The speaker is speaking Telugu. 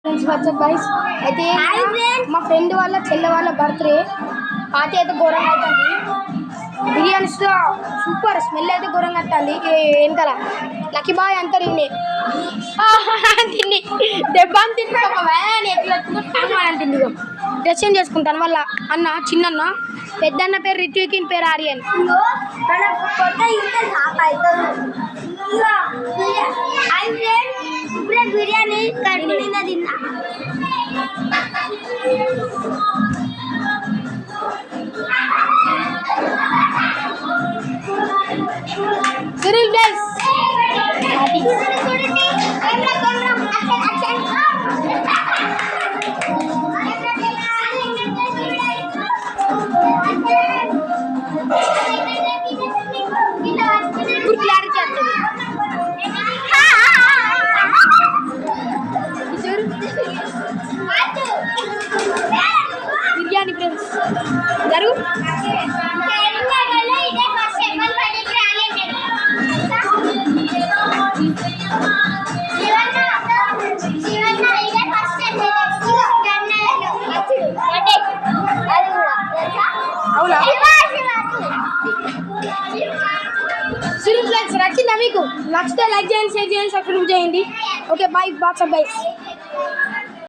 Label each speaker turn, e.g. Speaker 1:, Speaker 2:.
Speaker 1: వాట్సాప్ గైస్ అయితే మా ఫ్రెండ్ వాళ్ళ చెల్లె వాళ్ళ బర్త్డే పార్టీ అయితే ఘోరంగా అవుతుంది. బిర్యానీ సూపర్ స్మెల్ అయితే ఘోరంగా వస్తుంది. వెనకాల లక్కీ బాయ్ అంతా తిని దెబ్బ తింటే ఒక వ్యాన్ ఎట్లా తిండి డ్రెస్ చేంజ్ చేసుకుంటాను. వాళ్ళ అన్న చిన్నన్న పెద్దన్న పేరు రిత్వికిన్ పేరు ఆర్యన్.
Speaker 2: బిర్యానీ కడుపు నిండా తిన్నా.
Speaker 1: సిరిల్ డేస్ క్లారిటీ వస్తుంది. బిర్యానీ ఫ్రెండ్స్ జరుగు నచ్చిందా మీకు? నచ్చితే లైక్ చేయండి, షేర్ చేయండి, సబ్స్క్రైబ్ చేయండి. Okay bye. What's up by.